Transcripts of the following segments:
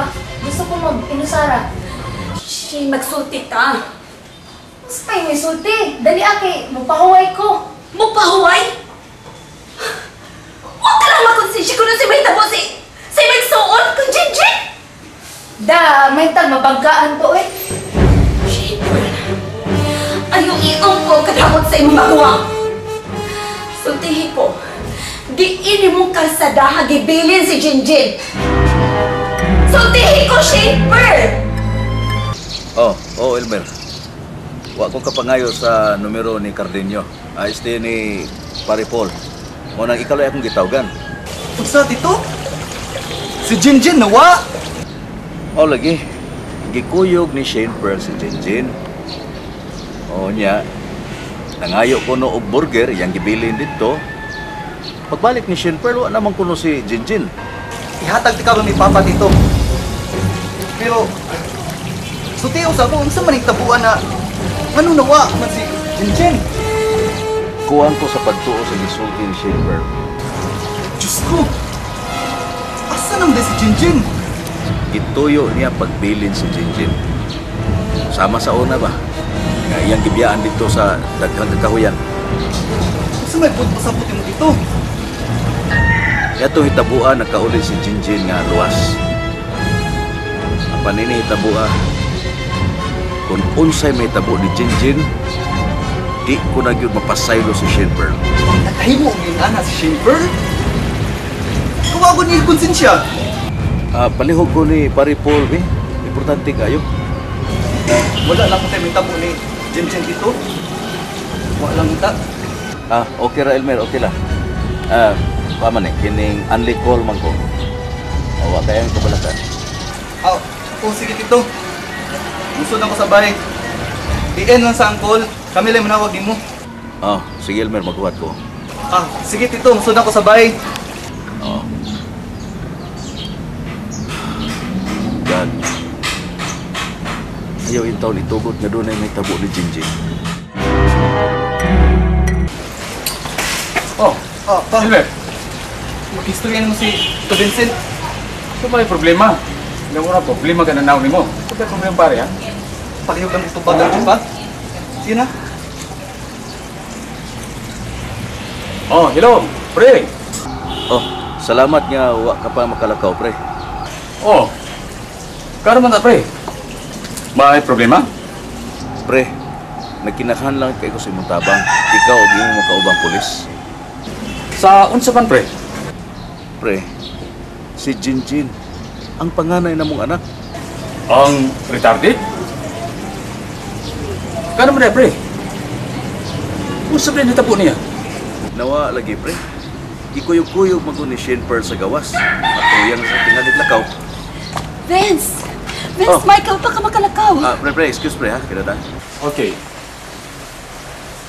ha? Gusto ko mag-inusara. Shin, magsulti ka. Mas kayo may sulti. Dali ake, mupahuway ko. Mupahuway? Huwag ka lang makonsensya kung si may tabo si magsuon kung Jinjin. Da, may tag mabanggaan to eh. Shaper, ayaw iong ko kadamot sa imong makuwang. Sultihin ko, diin mong kalsada hagibilin si Jinjin. Sultihin ko, Shaper! Oh, Elmer. Wa ko kapangayo sa numero ni Cardenio. Este ni Pare Paul. Mo nang ikaw ay akong gitawgan. Unsa dito? Si Jinjin nawa! O lagi, gikuyog ni Shane Pearl si Jinjin. O niya, nangayo ko no og burger yang gibilin dito. Pagbalik ni Shane Pearl, wa naman kuno si Jinjin. Ihatag ti karon ni Papa dito. Pero sutiyo sa ko unsa man tabuan na ano nawa man si Jinjin? Kuwang ko sa pagtuo sa gisulti ni Shane Pearl. Diyos ko! Asa nang si Jinjin? Gituyo niya pagbilin si Jinjin. Sama sa una ba? Nga iyang gibiyaan dito sa daghang kakahuyan. Unsa may pasabot mo dito? Yato hitabuan nakauli si Jinjin nga luwas. Ang panini hitabua, kung unsay may tabo ni Jinjin, di ko na gyud mapasaylo si Shane Pearl. Nakahimo ang ana si Shane Pearl? Kawagon ni konsensya. Palihog ko ni Pare Paul, importante kayo. Wala lang ko tayo may tabo ni Jinjin dito. Wala lang ta. Okay ra Elmer, okay lang. Paman kining unli call man ko. Wa kaya ang kabalakan. Sige dito. Musod ako sa bahay. Diin lang sa angkol. Kami lang manawag mo. Sige Elmer, maghuwat ko. Sige tito, musod ako sa bahay. God. Ayaw yung taon itugot nga doon ay may tabo ni Jinjin. Pa. Silver, Mag-istorya mo si Tito Vincent. ito ba yung problema? Hindi mo na problema ka na naon mo. Ito ba yung problema pare, ha? Palihog lang ito bagal pa. Sige na. Hello, pre. Salamat nga wa ka pa makalakaw, pre. Karon man ta, pre. May problema? Pre, nagkinahanglan lang kay ko sa imong tabang. Ikaw og imong makaubang pulis. Sa unsa man, pre? Pre, si Jinjin, ang panganay namong anak. Ang retarded? Karon man, pre. Unsa ba nitabo niya? Nawa lagi, pre. Ikuyog-kuyog man ko ni Shane Pearl sa gawas. Matuyang sa tingalig lakaw. Vince, Michael, pa ka makalakaw. Pre, excuse pre ha, kinata. Okay.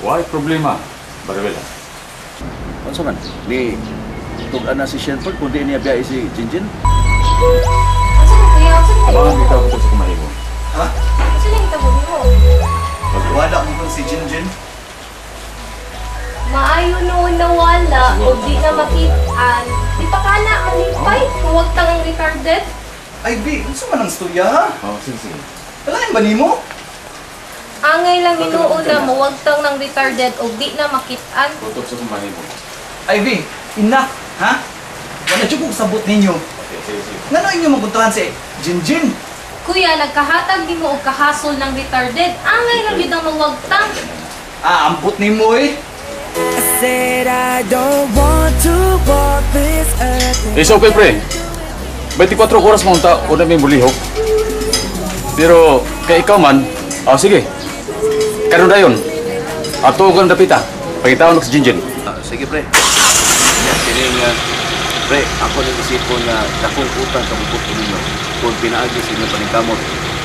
Why problema, Barabella? Ano man? Ni tug-an na si Shane Pearl kundi niya biya si Jinjin. Asa mo kuya? Asa mo? Abangan kita ko sa kumahin mo. Ha? Asa lang tabo mo? Wala mo kung si Jinjin. Maayo noon nawala o di na makitaan. Di pa ka na malipay kung huwag tangang retarded. Ay, B, unsa man ang istorya ha? Sige. Kalahin ba nimo? Angay lang minuuna mo, huwag tang ng retarded o di na makitaan. Tutok sa kumahin mo. Ay, B, enough, ha? Wala dyan kong sabot ninyo. Okay, sige. Ngano inyo maguntuhan si Jinjin? Kuya, nagkahatag di mo og kahasol ng retarded. Angay lang yun ang mawagtang. Ampot nimo eh. I said I don't want to walk this earth. It's okay, pre. 24 oras mo unta, una may mulihok. Pero, kay ikaw man, sige. Karon dayon. Ato kang dapita. Pagitawon ko sa Jinjin. Sige pre. Kining pre, ako nag-isipon na dakong utang sa bukod ko ninyo. Kung pinaagi sa inyong paningkamot,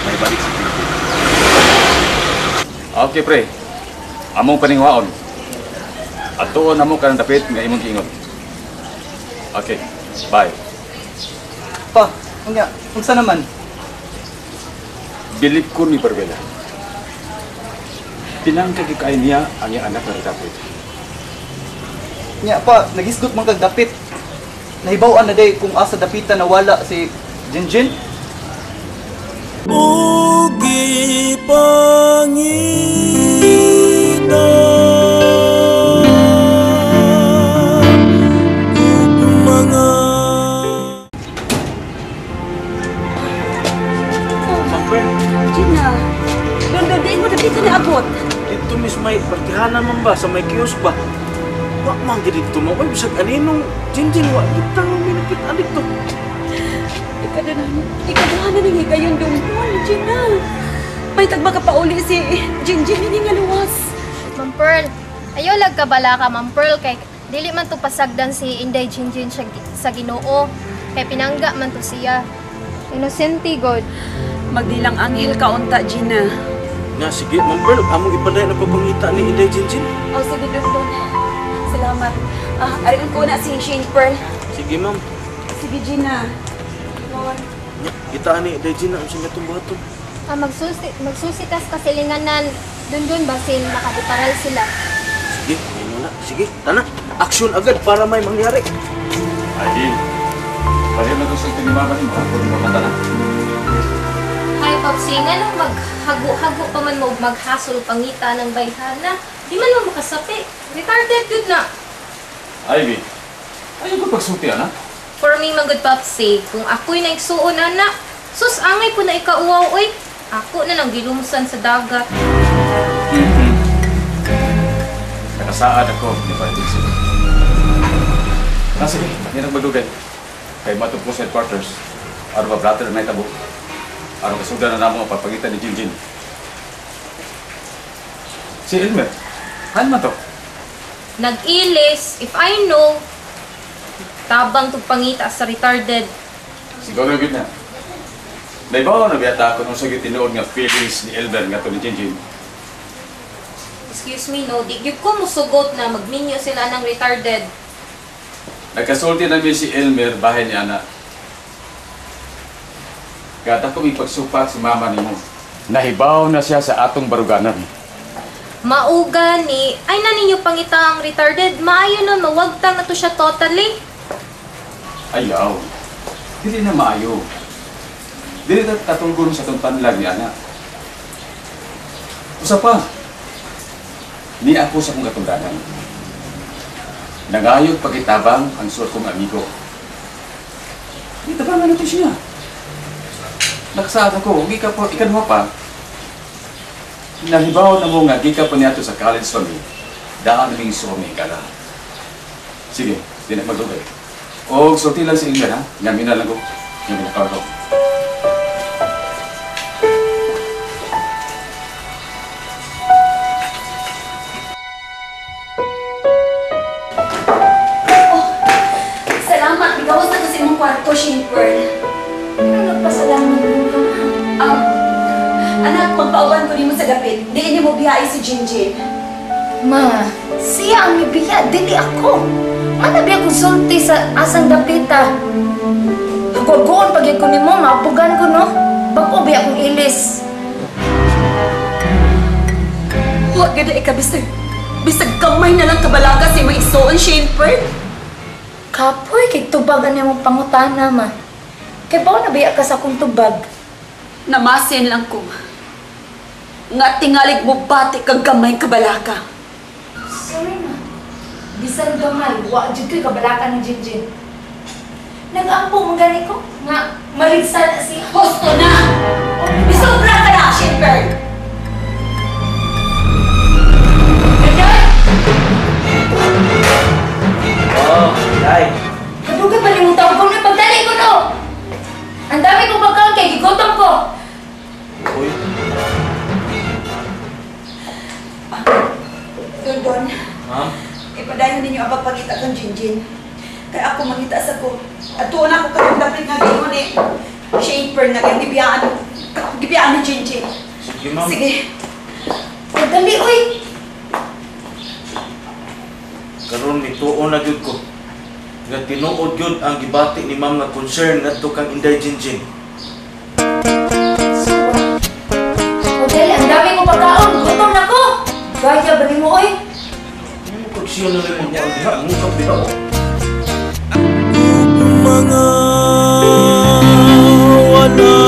may balik sa Pilipinas. Okay, pre. Among paningwaon. Atuon amo kanang dapit nga imong giingon. Okay. Bye. Pa, unsa naman? Bilib ko ni Barbela. Pinangkagikay niya ang iyang anak na dapit. Nya pa, nagisgot man kag dapit. Nahibaw-an na day kung asa dapitan nawala si Jinjin. Ugi pangita mga Gina, doon din mo na dito naabot. Dito mis may partihanan man ba sa may kiosk ba? Wa man gid dito mo oy bisag aninong jinjin wa kita minupit dito. Ikadahan na nang higayon doon. Gina, may tagba ka pauli si Jinjin ini nga luwas. Ma'am Pearl, ayaw lag ka bala ka, Ma'am Pearl, kay dili man to pasagdan si Inday Jinjin sa Ginoo. Kay pinangga man to siya. Inosente God. Magdilang anghel ka unta, Gina. Nga sige Ma'am Pearl, among ipaday na pagpangita ni Inday Jinjin. Oh, sige, doon. Salamat. Arihan ko na si Shane Pearl. Sige ma'am. Sige, Gina. Kita ni Inday Jinjin ang sing tumbaton. Magsusitas kasilinganan dun basil nakadeparal sila. Sige, ayun na. Sige, tana. Aksyon agad para may mangyari. Ay, pwede na to sa tinimama ni mga kung makata na. Ay, Popsi, nga nang maghago-hago pa man mo maghasol pangita ng bayhana, di man mo makasapi. Retarded good na. Ivy, ayaw ko pagsuti, anak. For me, man good Popsi, kung ako'y naigsuon, anak, sus, angay po na ikauwaw, oy. Ako na nang gilumsan sa dagat. Nakasaad ako, di ba? Sige, hindi nagmadugay. Kay matupos sa headquarters. Araw ba brother na itabo? Araw kasudan na namo ang papagitan ni Jinjin. Si Elmer, han man to? Nag-ilis, if I know, tabang tug pangita sa retarded. Siguro yun na. Naibawa na biyata ako nung sagit tinuod nga feelings ni Elmer nga to ni Jinjin. Excuse me, no, di gyud ko musugot na magminyo sila ng retarded. Nagkasulti namin si Elmer bahay niya na. Kata ko ipagsupak si mama ni mo. Nahibaw na siya sa atong baruganan. Mauga ni, ay na ninyo pangita ang retarded, maayo na mawagtang na to siya totally. Ayaw. Hindi na maayo. Dili na tatunggon sa itong panlag ni anak. Usa pa. Ni ako sa kong katungdanan. Nagayod pagkitabang ang suot kong amigo. Di tabangan natin siya. Nakasaad ako, ikanwa pa. Nahibaw na mo nga, gika pa niya to sa college kami. Daan naming sumi ka na. Sige, di na magdugay. O, sulti lang si Ingrid, ha? Ngamin na lang ko. Ngamin na ko. Salamat. Igawas na kasi mong kwarto, Shane Pearl. Pero nagpasalamat mo ka. Anak, magpauban ko ni mo sa dapit. Diin ni mo biyahe si Jinjin. Ma, siya ang ibiya, dili ako. Manabi ako sulti sa asang dapita. Gogoon pag ko ni mo, mapugan ko no. Bako biya akong ilis. Huwag ganda ikabisag. Bisag kamay na lang kabalaga si maigsoon, Shane Pearl. Kapoy, kay tubagan niya mong pangutana, ma. Kay bawa nabiya ka sa akong tubag. Namasin lang ko. Nga tingalig mo bati kag gamay kabalaka. Sorry, ma. Bisan gamay, wa jud ko'y kabalakan ni Jinjin. Nag-ampo mong gani ko, nga maligsa na siya. Hosto na! Isobra ka na, Shane Pearl! Oh, ay. Kadugan pa rin mong tawag kong napagdali ko no. Ang dami kong pagkaon kay gigutom ko. Uy, Don, ma'am. ipadayon ninyo ang pagpangita kang Jinjin. Kaya ako mangita sa ko. At tuon ako katong dapit nga gingon ni Shane Pearl na kaya gibiyaan ni Jinjin. Sige ma'am. Sige. Pagdali, uy. Karon mituon na gyud ko. Nga tinuod gyud ang gibati ni ma'am nga concern ngadto kang Inday Jinjin. Pagdali, ang dami kong pagkaon. Gutom na ko. Gaya ba ni mo, uy? Ano pag siya na rin mo ang diha, mukha diha o. mga wala